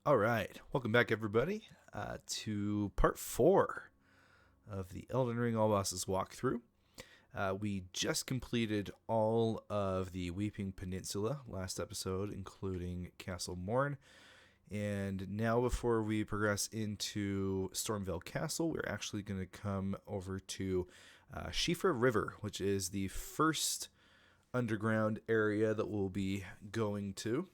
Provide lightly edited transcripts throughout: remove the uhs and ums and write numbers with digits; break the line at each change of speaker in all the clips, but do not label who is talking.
All right, welcome back, everybody, to part 4 of the Elden Ring All Bosses walkthrough. We just completed all of the Weeping Peninsula last episode, including Castle Morn. And now, before we progress into Stormveil Castle, we're actually going to come over to Siofra River, which is the first underground area that we'll be going to.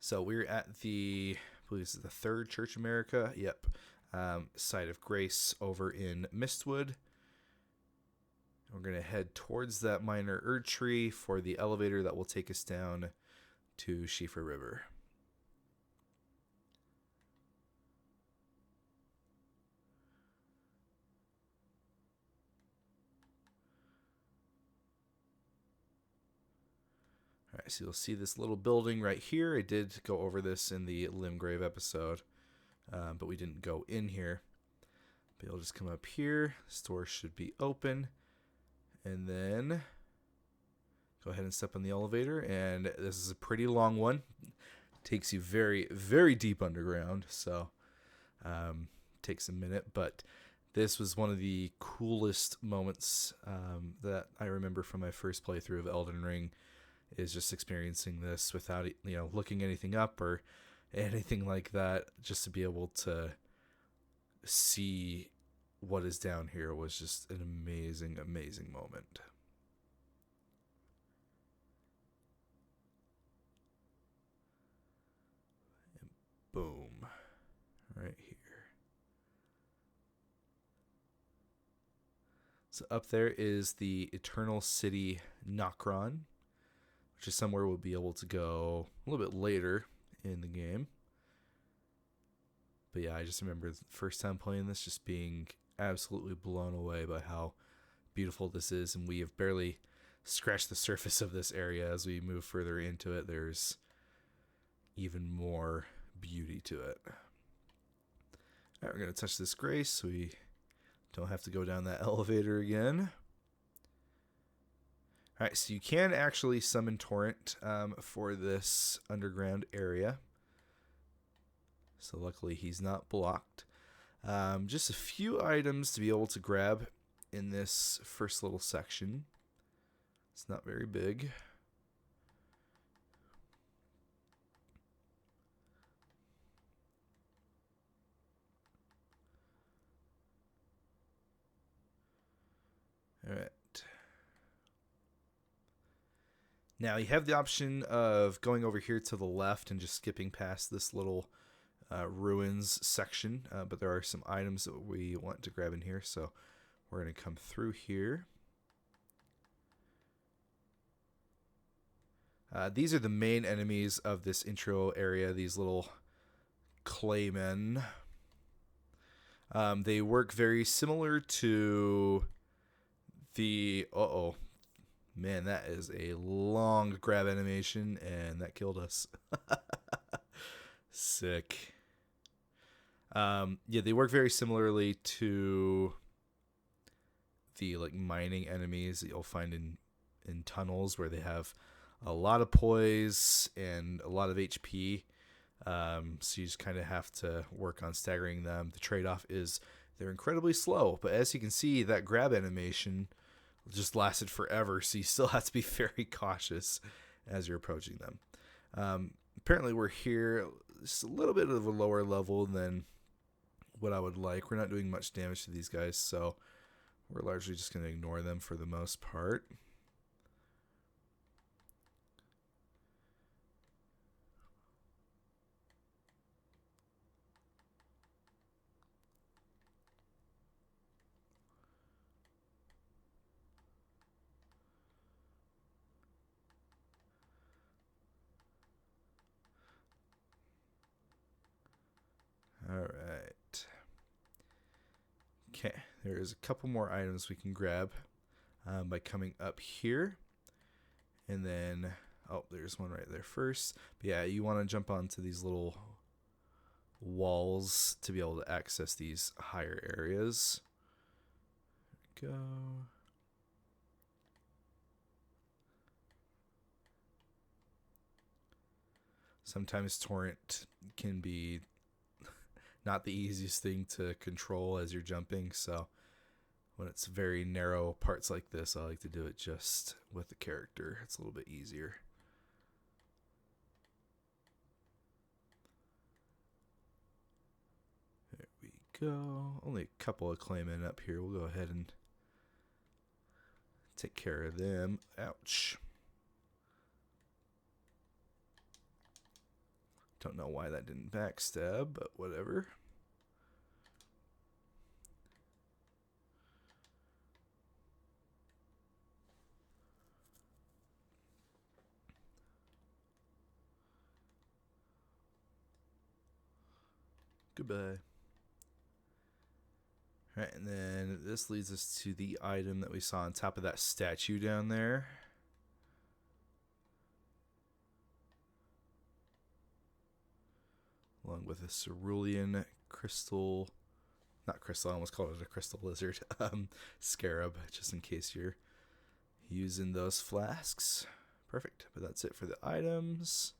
So we're at I believe this is the Third Church America. Yep. Site of Grace over in Mistwood. We're going to head towards that minor Erd tree for the elevator that will take us down to Siofra River. All right, so you'll see this little building right here. I did go over this in the Limgrave episode, but we didn't go in here. But you'll just come up here. This door should be open. And then go ahead and step on the elevator. And this is a pretty long one. Takes you very, very deep underground. So takes a minute. But this was one of the coolest moments that I remember from my first playthrough of Elden Ring, is just experiencing this without, looking anything up or anything like that. Just to be able to see what is down here was just an amazing, amazing moment. And boom, right here. So up there is the Eternal City Nokron, which is somewhere we'll be able to go a little bit later in the game. But yeah, I just remember the first time playing this just being absolutely blown away by how beautiful this is. And we have barely scratched the surface of this area. As we move further into it, there's even more beauty to it. All right, we're going to touch this grace so we don't have to go down that elevator again. All right, so you can actually summon Torrent for this underground area. So luckily he's not blocked. Just a few items to be able to grab in this first little section. It's not very big. All right. Now you have the option of going over here to the left and just skipping past this little ruins section, but there are some items that we want to grab in here, so we're going to come through here. These are the main enemies of this intro area, these little claymen. They work very similar to the... Uh-oh. Man, that is a long grab animation, and that killed us. Sick. Yeah, they work very similarly to the mining enemies that you'll find in tunnels, where they have a lot of poise and a lot of HP. So you just kind of have to work on staggering them. The trade-off is they're incredibly slow, but as you can see, that grab animation just lasted forever, so you still have to be very cautious as you're approaching them. Apparently we're here just a little bit of a lower level than what I would like. We're not doing much damage to these guys, so we're largely just going to ignore them for the most part. All right. Okay, there's a couple more items we can grab by coming up here. And then, oh, there's one right there first. But yeah, you want to jump onto these little walls to be able to access these higher areas. There we go. Sometimes torrent can be not the easiest thing to control as you're jumping, so when it's very narrow parts like this, I like to do it just with the character. It's a little bit easier. There we go. Only a couple of claymen up here. We'll go ahead and take care of them. Ouch. Don't know why that didn't backstab, but whatever. Goodbye. Alright, and then this leads us to the item that we saw on top of that statue down there. Along with a cerulean crystal, not crystal, I almost called it a crystal lizard, scarab, just in case you're using those flasks. Perfect, but that's it for the items.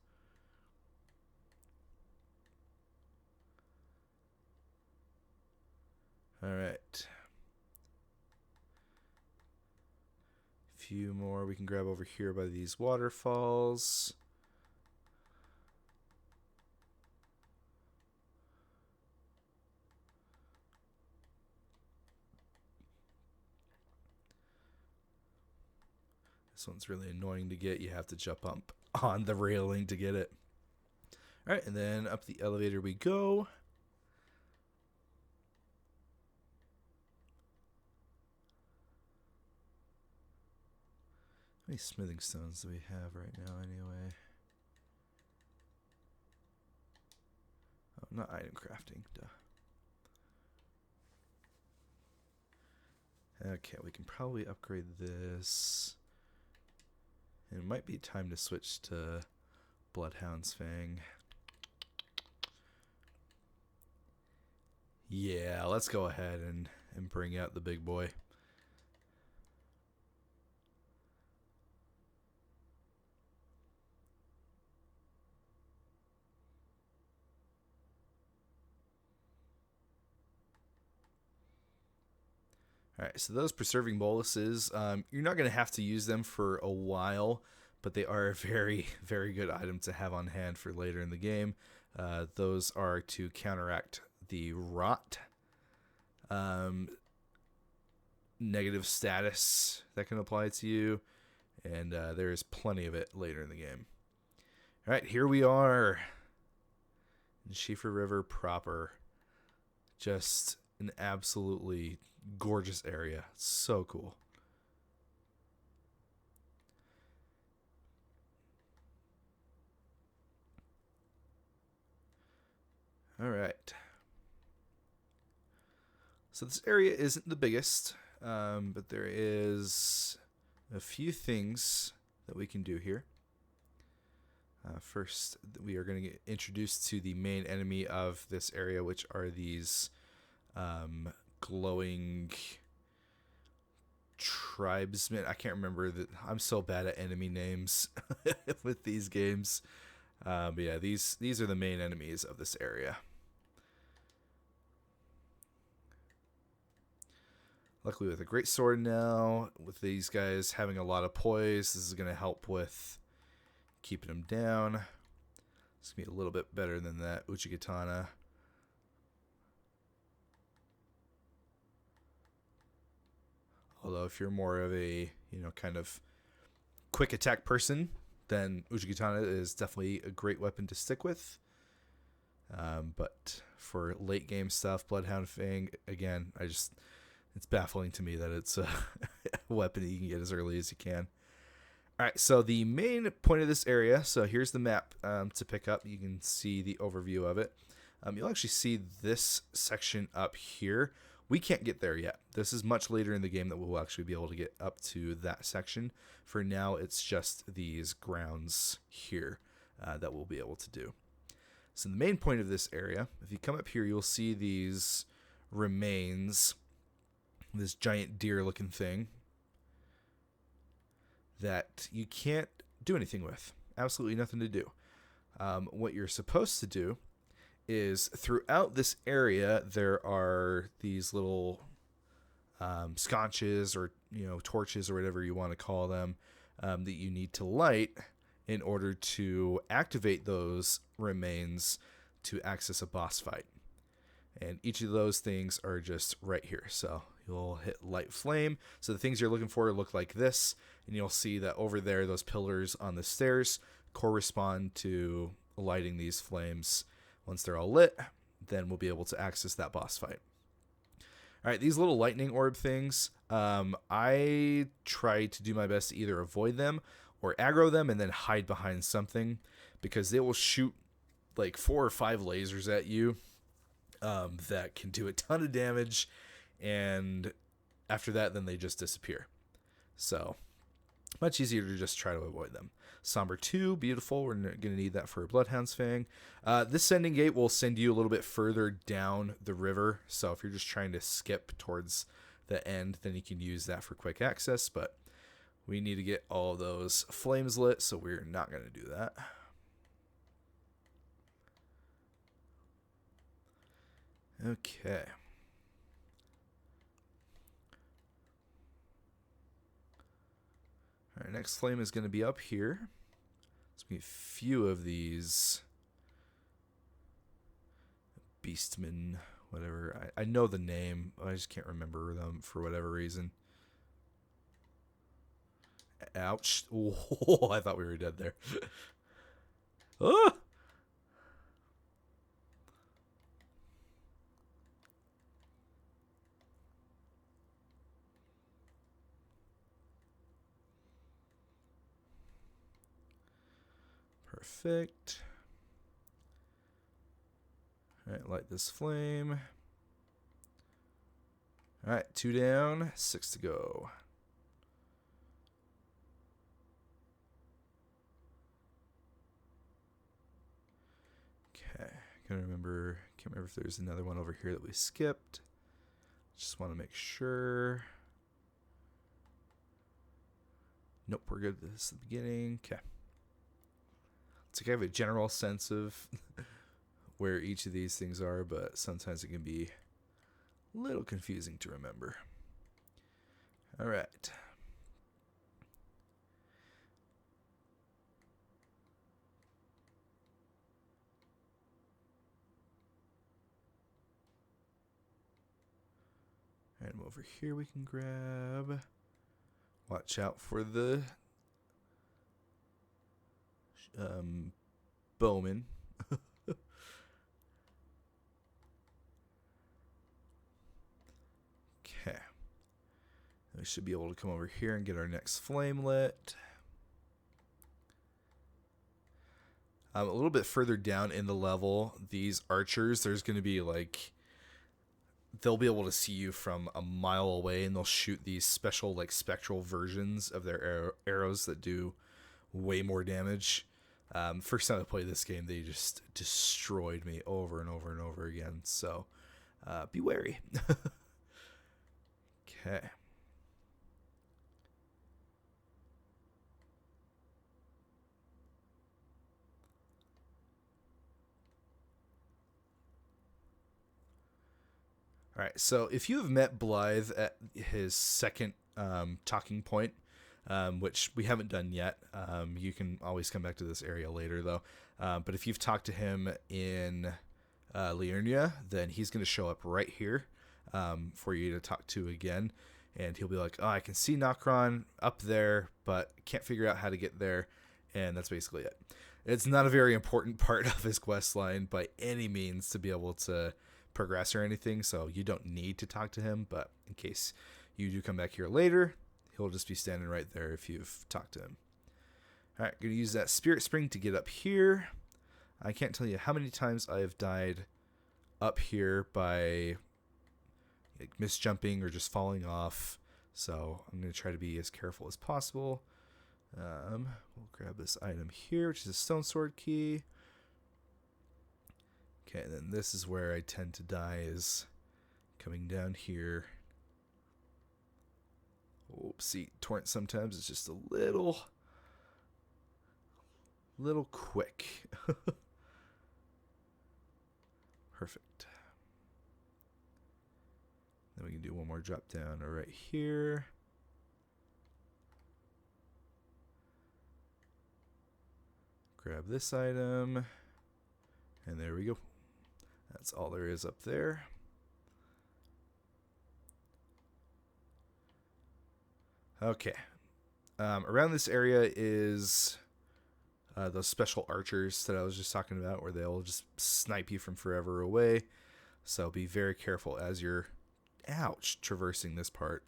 Alright. A few more we can grab over here by these waterfalls. This one's really annoying to get. You have to jump up on the railing to get it. Alright, and then up the elevator we go. How many smithing stones do we have right now anyway? Oh, not item crafting. Duh. Okay, we can probably upgrade this. And it might be time to switch to Bloodhound's Fang. Yeah, let's go ahead and bring out the big boy. Alright, so those preserving boluses, you're not going to have to use them for a while, but they are a very, very good item to have on hand for later in the game. Those are to counteract the rot negative status that can apply to you, and there is plenty of it later in the game. Alright, here we are in Siofra River proper. Just an absolutely gorgeous area. So cool. All right. So this area isn't the biggest, but there is a few things that we can do here. First, we are going to get introduced to the main enemy of this area, which are these glowing tribesmen. I can't remember that. I'm so bad at enemy names with these games. But yeah, these are the main enemies of this area. Luckily, with a great sword now, with these guys having a lot of poise, this is going to help with keeping them down. It's going to be a little bit better than that Uchigatana. Although if you're more of a, kind of quick attack person, then Uchigatana is definitely a great weapon to stick with. But for late game stuff, Bloodhound Fang, again, it's baffling to me that it's a weapon that you can get as early as you can. All right, so the main point of this area, so here's the map to pick up. You can see the overview of it. You'll actually see this section up here. We can't get there yet. This is much later in the game that we'll actually be able to get up to that section. For now, it's just these grounds here that we'll be able to do. So the main point of this area, if you come up here, you'll see these remains, this giant deer-looking thing that you can't do anything with. Absolutely nothing to do. What you're supposed to do is throughout this area, there are these little sconces or torches or whatever you want to call them that you need to light in order to activate those remains to access a boss fight. And each of those things are just right here. So you'll hit light flame. So the things you're looking for look like this. And you'll see that over there, those pillars on the stairs correspond to lighting these flames. Once they're all lit, then we'll be able to access that boss fight. All right, these little lightning orb things, I try to do my best to either avoid them or aggro them and then hide behind something, because they will shoot like 4 or 5 lasers at you that can do a ton of damage, and after that, then they just disappear. So much easier to just try to avoid them. Somber 2, beautiful. We're going to need that for a Bloodhound's Fang. This sending gate will send you a little bit further down the river. So if you're just trying to skip towards the end, then you can use that for quick access. But we need to get all those flames lit, so we're not going to do that. Okay. All right, next flame is going to be up here. There's going to be a few of these beastmen, whatever. I know the name, I just can't remember them for whatever reason. Ouch. Oh, I thought we were dead there. Ah! Perfect. All right, light this flame. All right, 2 down, 6 to go. Okay, can't remember if there's another one over here that we skipped. Just want to make sure. Nope, we're good. This is the beginning. Okay. It's like I have a general sense of where each of these things are, but sometimes it can be a little confusing to remember. All right. And over here we can grab. Watch out for the bowman. Okay. We should be able to come over here and get our next flame lit. A little bit further down in the level, these archers, there's going to be like, they'll be able to see you from a mile away, and they'll shoot these special like spectral versions of their arrows that do way more damage. First time I played this game, they just destroyed me over and over and over again. So be wary. Okay. All right, so if you have met Blythe at his second talking point, which we haven't done yet, you can always come back to this area later, though. But if you've talked to him in Liurnia, then he's going to show up right here for you to talk to again. And he'll be like, oh, I can see Nokron up there, but can't figure out how to get there. And that's basically it. It's not a very important part of his quest line by any means to be able to progress or anything, so you don't need to talk to him, but in case you do come back here later, he'll just be standing right there if you've talked to him. All right, going to use that Spirit Spring to get up here. I can't tell you how many times I have died up here by like misjumping or just falling off, so I'm going to try to be as careful as possible. We'll grab this item here, which is a stone sword key. Okay, and then this is where I tend to die, is coming down here. Oopsie, torrent sometimes is just a little little quick. Perfect. Then we can do one more drop down right here. Grab this item. And there we go. That's all there is up there. Okay. Around this area is those special archers that I was just talking about, where they'll just snipe you from forever away. So be very careful as you're, traversing this part.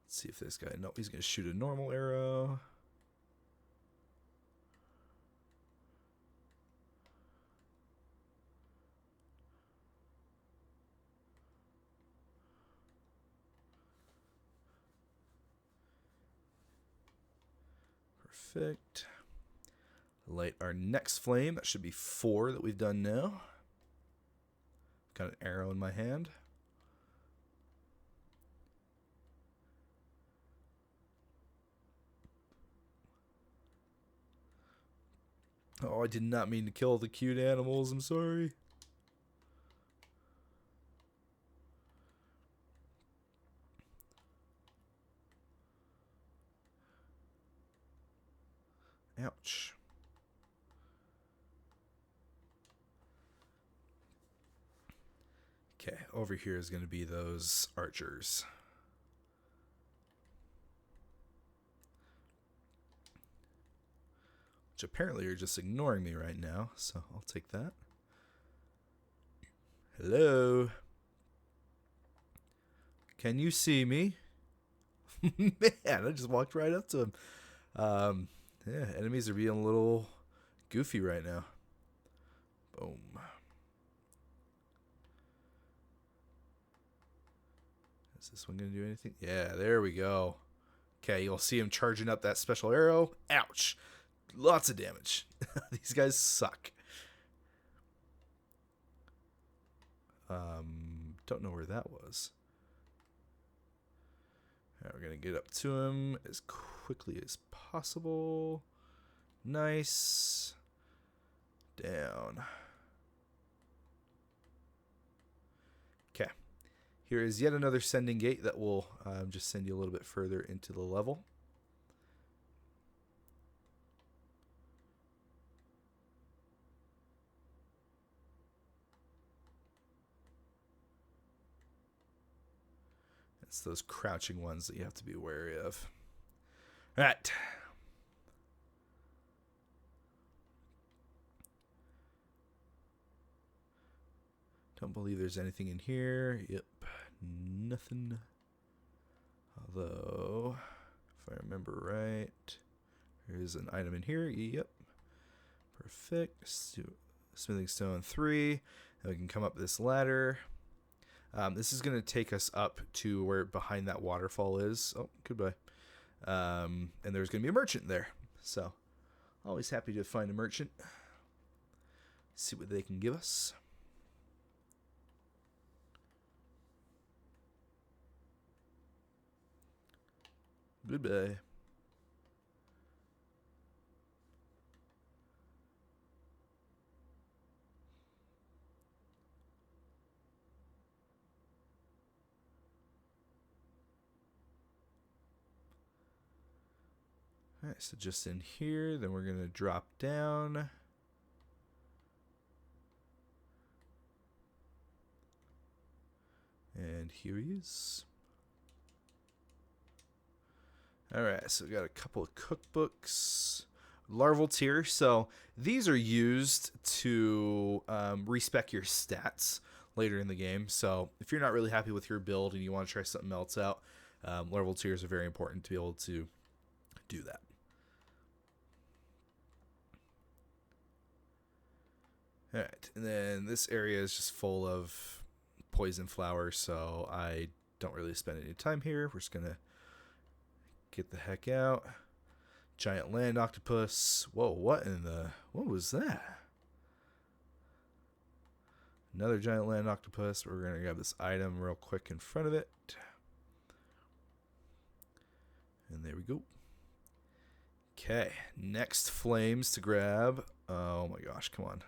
Let's see if this guy, no, he's going to shoot a normal arrow. Perfect. Light our next flame. That should be 4 that we've done now. Got an arrow in my hand. Oh, I did not mean to kill the cute animals. I'm sorry. Ouch. Okay, over here is going to be those archers. Which apparently are just ignoring me right now, so I'll take that. Hello? Can you see me? Man, I just walked right up to him. Yeah, enemies are being a little goofy right now. Boom. Is this one going to do anything? Yeah, there we go. Okay, you'll see him charging up that special arrow. Ouch. Lots of damage. These guys suck. Don't know where that was. Alright, we're going to get up to him as quickly as possible. Nice. Down. Okay. Here is yet another sending gate that will just send you a little bit further into the level. It's those crouching ones that you have to be wary of. All right. Don't believe there's anything in here. Yep. Nothing. Although, if I remember right, there's an item in here. Yep. Perfect. Smithing stone 3. And we can come up this ladder. This is going to take us up to where behind that waterfall is. Oh, goodbye. And there's going to be a merchant there. So, always happy to find a merchant. See what they can give us. Goodbye. Alright, so just in here, then we're going to drop down. And here he is. Alright, so we got a couple of cookbooks. Larval tier. So these are used to respec your stats later in the game. So if you're not really happy with your build and you want to try something else out, larval tiers are very important to be able to do that. Alright, and then this area is just full of poison flowers, so I don't really spend any time here. We're just going to get the heck out. Giant land octopus. Whoa, what was that? Another giant land octopus. We're going to grab this item real quick in front of it. And there we go. Okay, next flames to grab. Oh my gosh, come on.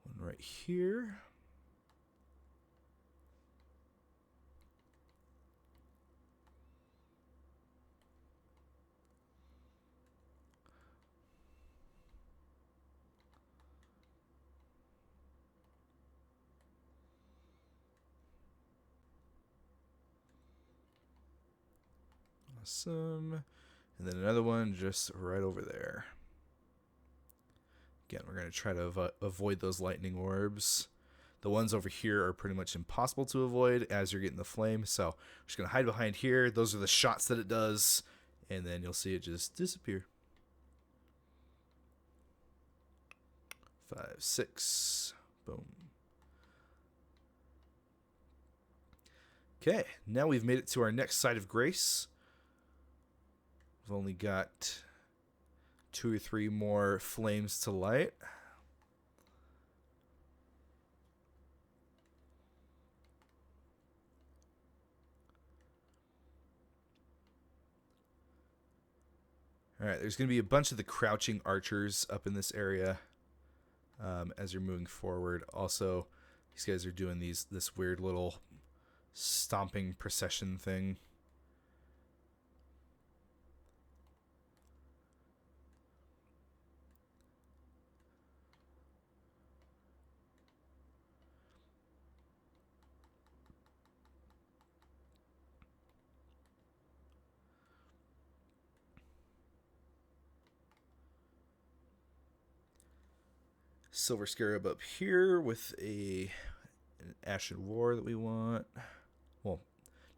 One right here. Awesome. And then another one just right over there. Again, we're going to try to avoid those lightning orbs. The ones over here are pretty much impossible to avoid as you're getting the flame. So I'm just going to hide behind here. Those are the shots that it does. And then you'll see it just disappear. 5, 6. Boom. Okay, now we've made it to our next site of grace. We've only got 2 or 3 more flames to light. Alright, there's going to be a bunch of the crouching archers up in this area as you're moving forward. Also, these guys are doing this weird little stomping procession thing. Silver Scarab up here with an Ashen War that we want. Well,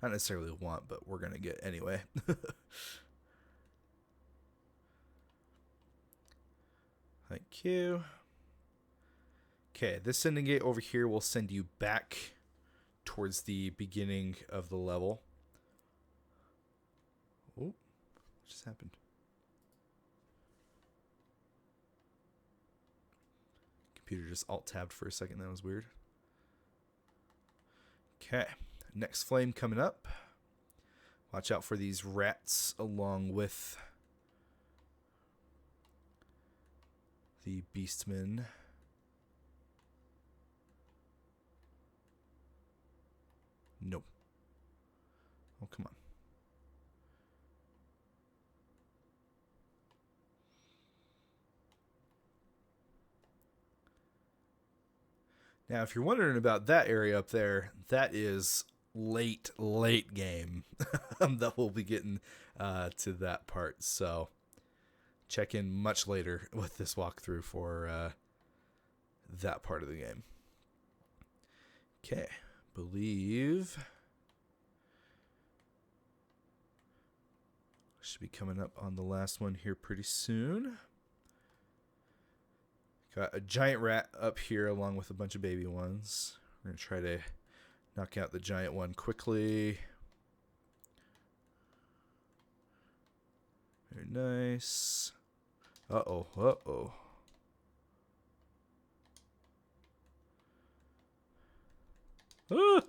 not necessarily want, but we're going to get anyway. Thank you. Okay, this sending gate over here will send you back towards the beginning of the level. Oh, what just happened? Computer just alt-tabbed for a second. That was weird. Okay, next flame coming up. Watch out for these rats along with the beastmen. Nope. Oh, come on. Now, if you're wondering about that area up there, that is late game that we'll be getting to that part. So check in much later with this walkthrough for that part of the game. Okay, believe should be coming up on the last one here pretty soon. Got a giant rat up here along with a bunch of baby ones. We're going to try to knock out the giant one quickly. Very nice. Uh-oh, uh-oh. Ah! Oh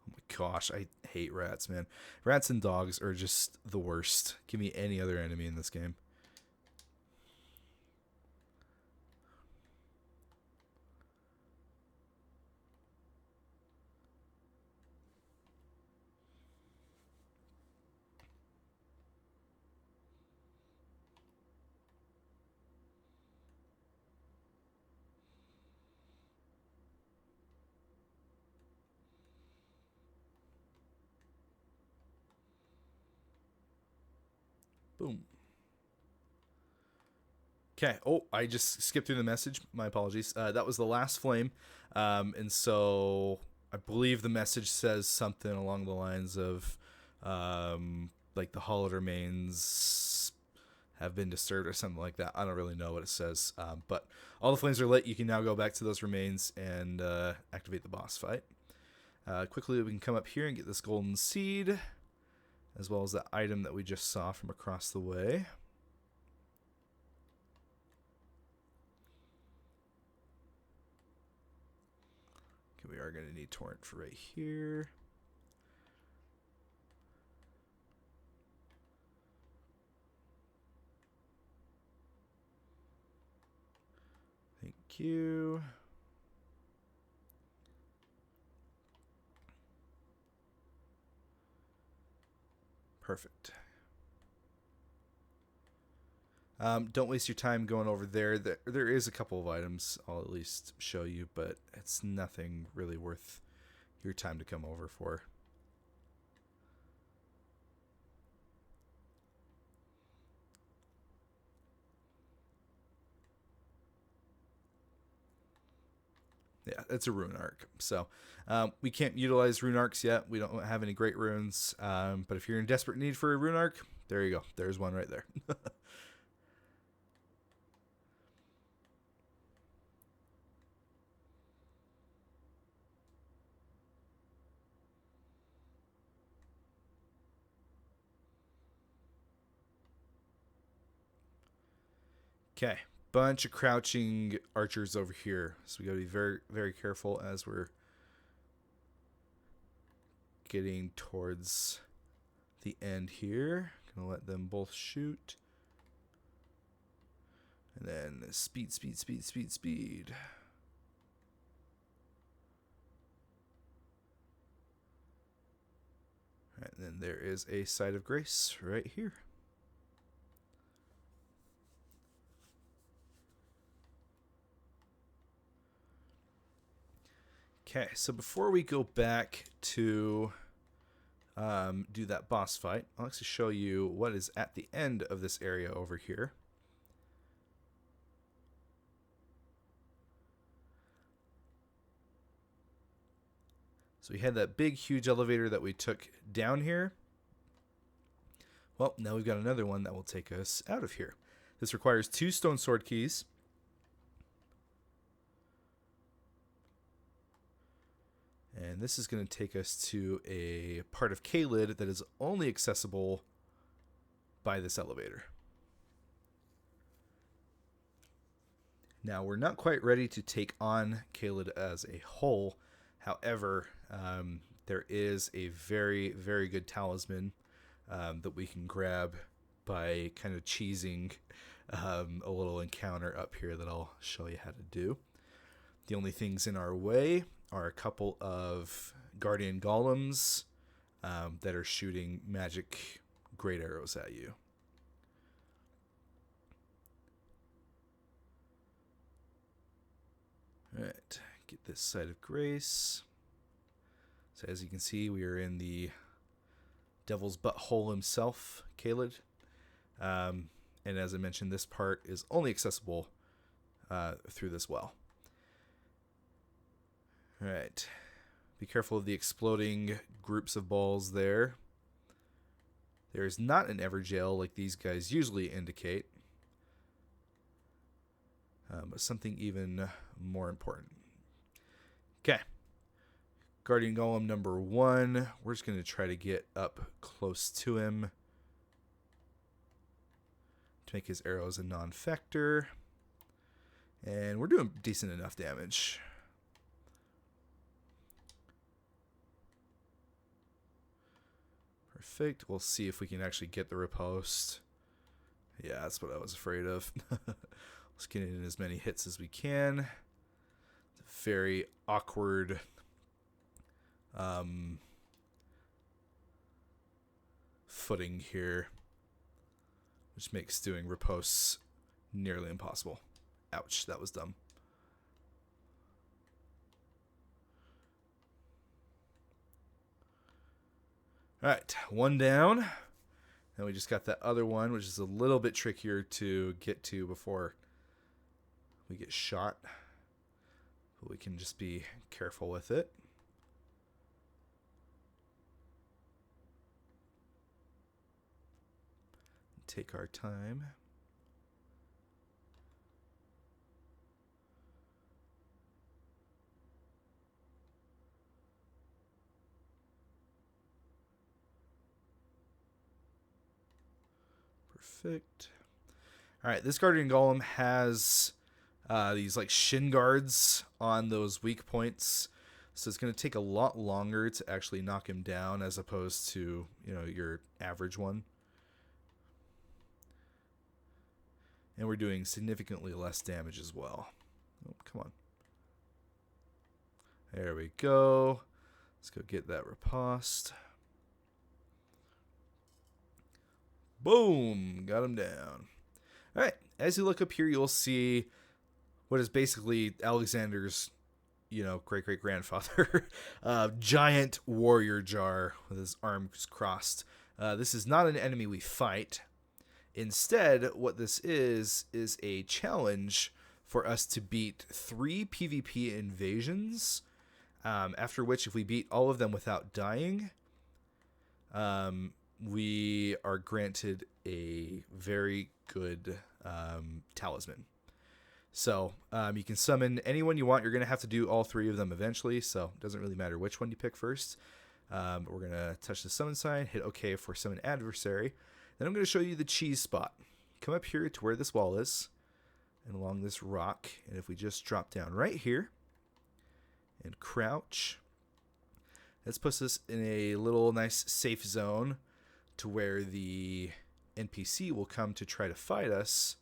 my gosh, I hate rats, man. Rats and dogs are just the worst. Give me any other enemy in this game. Boom. Okay. Oh, I just skipped through the message. My apologies. That was the last flame. And so I believe the message says something along the lines of like the hallowed remains have been disturbed or something like that. I don't really know what it says. But all the flames are lit. You can now go back to those remains and activate the boss fight. Quickly, we can come up here and get this golden seed. as well as the item that we just saw from across the way. Okay, we are going to need torrent for right here. Thank you. Perfect. Don't waste your time going over there. There is a couple of items I'll at least show you, but it's nothing really worth your time to come over for. Yeah, it's a rune arc. So we can't utilize rune arcs yet. We don't have any great runes. But if you're in desperate need for a rune arc, there you go. There's one right there. Okay, bunch of crouching archers over here. So we got to be very, very careful as we're getting towards the end here. Gonna let them both shoot. And then speed, speed, speed, speed, speed. All right, and then there is a site of grace right here. Okay, so before we go back to do that boss fight, I'll actually show you what is at the end of this area over here. So we had that big, huge elevator that we took down here. Well, now we've got another one that will take us out of here. This requires 2 stone sword keys. And this is going to take us to a part of Caelid that is only accessible by this elevator. Now, we're not quite ready to take on Caelid as a whole. However, there is a very, very good talisman that we can grab by kind of cheesing a little encounter up here that I'll show you how to do. The only things in our way are a couple of guardian golems that are shooting magic great arrows at you. All right, get this site of grace. So as you can see, we are in the devil's butthole himself, Caelid. And as I mentioned, this part is only accessible through this well. All right. Be careful of the exploding groups of balls there. There is not an Everjail like these guys usually indicate. But something even more important. Okay. Guardian Golem number 1. We're just going to try to get up close to him to make his arrows a non-factor. And we're doing decent enough damage. Perfect. We'll see if we can actually get the riposte. Yeah, that's what I was afraid of. Let's get in as many hits as we can. It's a very awkward footing here, which makes doing ripostes nearly impossible. Ouch, that was dumb. All right, one down. And we just got that other one, which is a little bit trickier to get to before we get shot. But we can just be careful with it. Take our time. Perfect. All right, this Guardian Golem has these like shin guards on those weak points, so it's going to take a lot longer to actually knock him down as opposed to, you know, your average one. And we're doing significantly less damage as well. Oh, come on. There we go. Let's go get that riposte. Boom! Got him down. All right. As you look up here, you'll see what is basically Alexander's, you know, great-great-grandfather. Giant warrior jar with his arms crossed. This is not an enemy we fight. Instead, what this is a challenge for us to beat 3 PvP invasions, after which, if we beat all of them without dying, we are granted a very good talisman. So you can summon anyone you want. You're going to have to do all 3 of them eventually, so it doesn't really matter which one you pick first. We're going to touch the summon sign, hit OK for summon adversary. Then I'm going to show you the cheese spot. Come up here to where this wall is, and along this rock. And if we just drop down right here and crouch, this puts us in a little nice safe zone to where the NPC will come to try to fight us.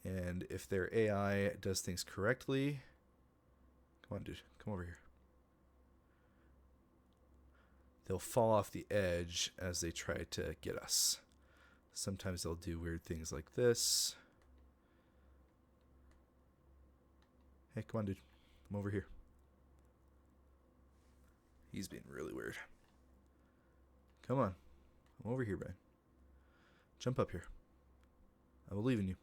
And if their AI does things correctly, come on, dude, come over here. They'll fall off the edge as they try to get us. Sometimes they'll do weird things like this. Hey, come on, dude. Come over here. He's being really weird. Come on. Come over here, Brian. Jump up here. I believe in you.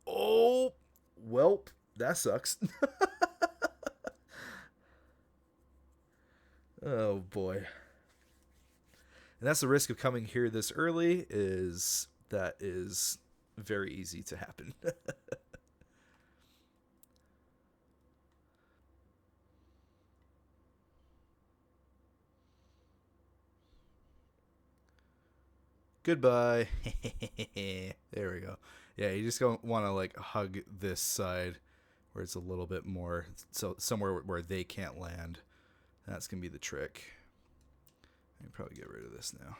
Oh, welp. That sucks. Oh, boy. And that's the risk of coming here this early, is that is very easy to happen. Goodbye. There we go. Yeah, you just don't want to like hug this side where it's a little bit more, so somewhere where they can't land. That's going to be the trick. I can probably get rid of this now.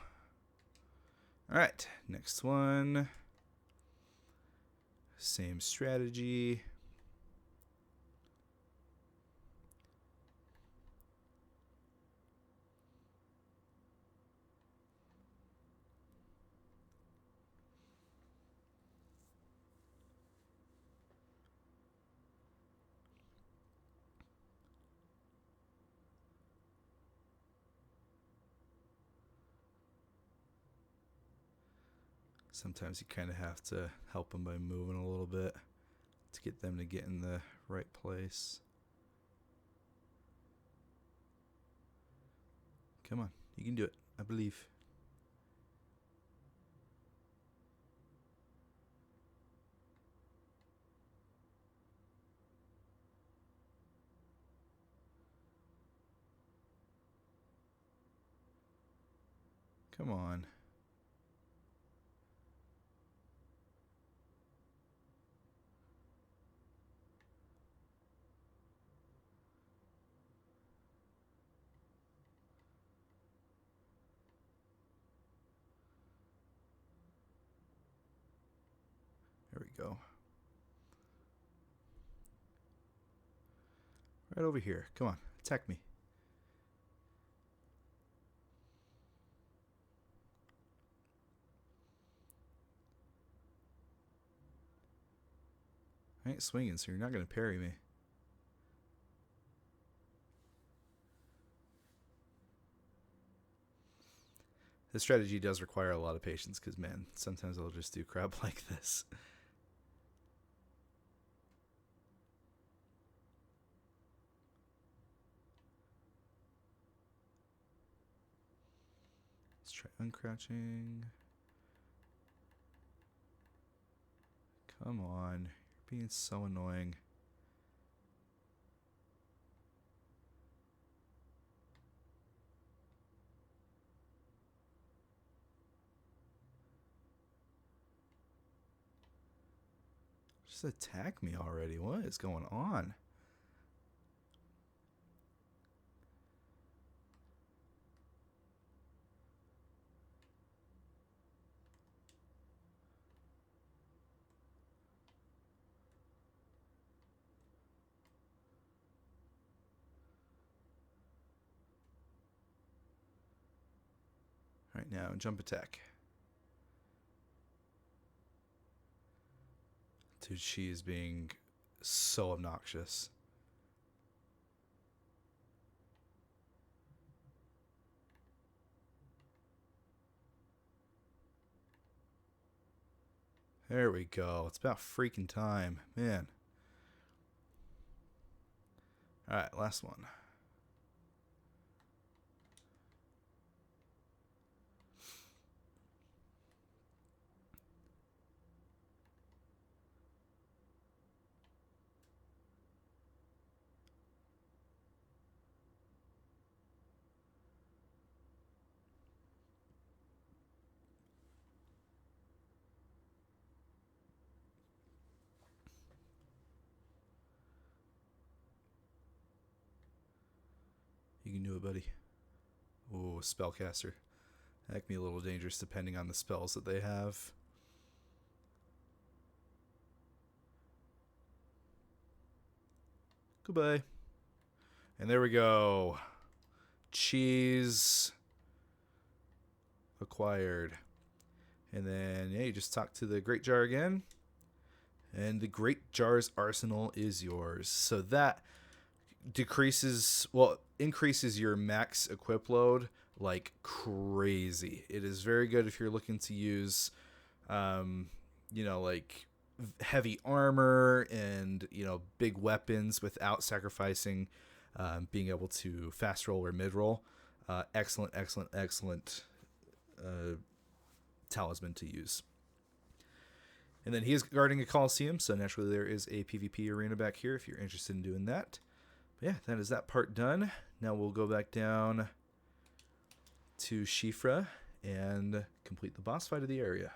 All right, next one. Same strategy. Sometimes you kind of have to help them by moving a little bit to get them to get in the right place. Come on, you can do it. I believe. Come on. There we go. Right over here. Come on, attack me. I ain't swinging, so you're not going to parry me. This strategy does require a lot of patience because, man, sometimes I'll just do crap like this. Let's try uncrouching. Come on. You're being so annoying. wants to attack me already. What is going on? Right now, jump attack. Dude, she is being so obnoxious. There we go. It's about freaking time. Man. Alright, last one. You can do it, buddy. Oh, spellcaster. That can be a little dangerous depending on the spells that they have. Goodbye. And there we go. Cheese acquired. And then, yeah, you just talk to the Great Jar again. And the Great Jar's arsenal is yours. So that increases your max equip load like crazy. It is very good if you're looking to use, like heavy armor and, big weapons without sacrificing being able to fast roll or mid roll. Excellent talisman to use. And then he is guarding a Coliseum, so naturally there is a PvP arena back here if you're interested in doing that. But yeah, that is that part done. Now we'll go back down to Siofra and complete the boss fight of the area.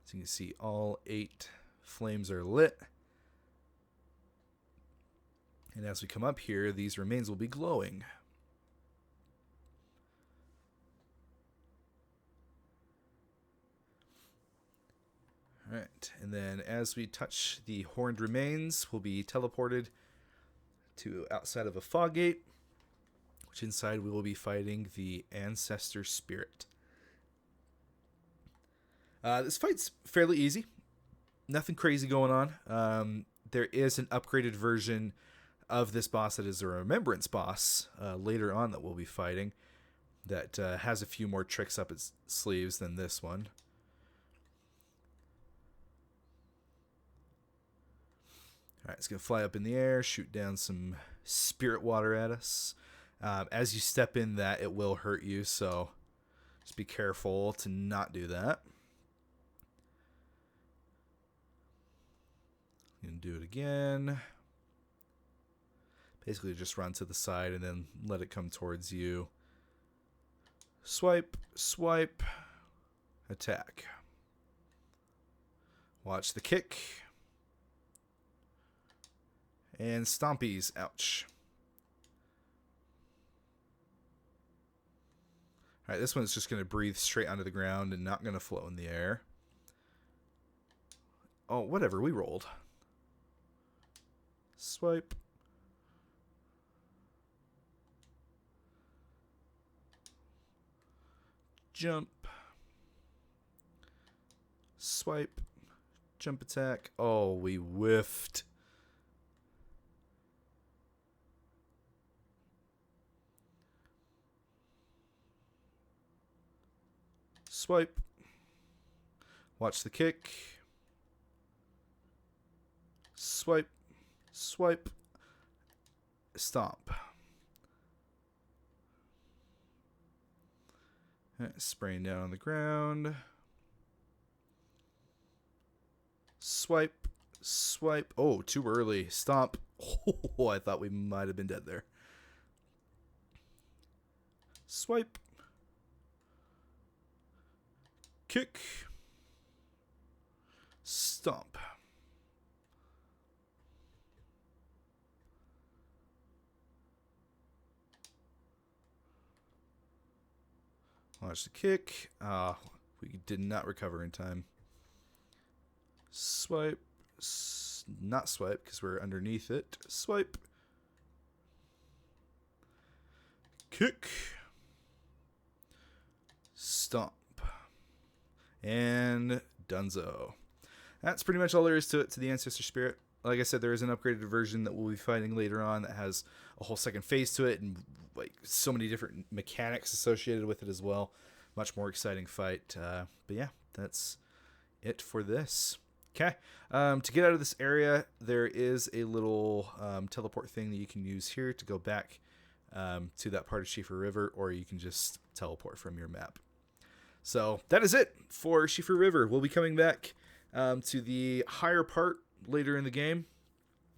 So you can see all 8 flames are lit. And as we come up here, these remains will be glowing. Alright, and then as we touch the horned remains, we'll be teleported to outside of a fog gate, which inside we will be fighting the Ancestor Spirit. This fight's fairly easy. Nothing crazy going on. There is an upgraded version of this boss that is a remembrance boss later on that we'll be fighting that has a few more tricks up its sleeves than this one. Alright, it's going to fly up in the air, shoot down some spirit water at us. As you step in that, it will hurt you, so just be careful to not do that. And do it again. Basically just run to the side and then let it come towards you. Swipe, swipe, attack. Watch the kick. And stompies, ouch. Alright, this one's just going to breathe straight onto the ground and not going to float in the air. Oh, whatever, we rolled. Swipe. Jump. Swipe. Jump attack. Oh, we whiffed. Swipe. Watch the kick. Swipe. Swipe. Stomp. Spraying down on the ground. Swipe. Swipe. Oh, too early. Stomp. Oh, I thought we might have been dead there. Swipe. Kick. Stomp. Watch the kick. We did not recover in time. Swipe. Not swipe because we're underneath it. Swipe. Kick. Stomp. And Dunzo. That's pretty much all there is to it, to the Ancestor Spirit. Like I said, there is an upgraded version that we'll be fighting later on that has a whole second phase to it and like so many different mechanics associated with it as well. Much more exciting fight. But yeah, that's it for this. Okay. To get out of this area, there is a little teleport thing that you can use here to go back to that part of Siofra River, or you can just teleport from your map. So that is it for Siofra River. We'll be coming back to the higher part later in the game.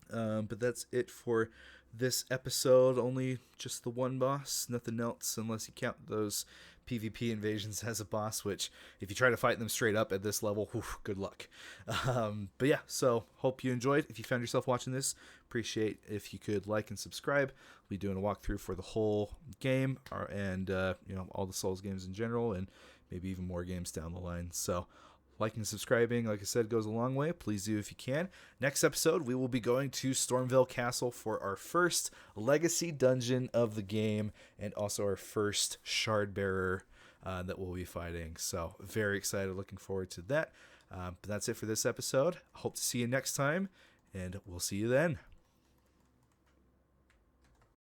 But that's it for this episode. Only just the one boss, nothing else, unless you count those PvP invasions as a boss, which if you try to fight them straight up at this level, whew, good luck. But yeah, so hope you enjoyed. If you found yourself watching this, appreciate if you could like and subscribe. We'll be doing a walkthrough for the whole game, and all the Souls games in general, and maybe even more games down the line. So liking and subscribing, like I said, goes a long way. Please do if you can. Next episode, we will be going to Stormvale Castle for our first legacy dungeon of the game, and also our first shard bearer that we'll be fighting. So very excited, looking forward to that. But that's it for this episode. Hope to see you next time, and we'll see you then.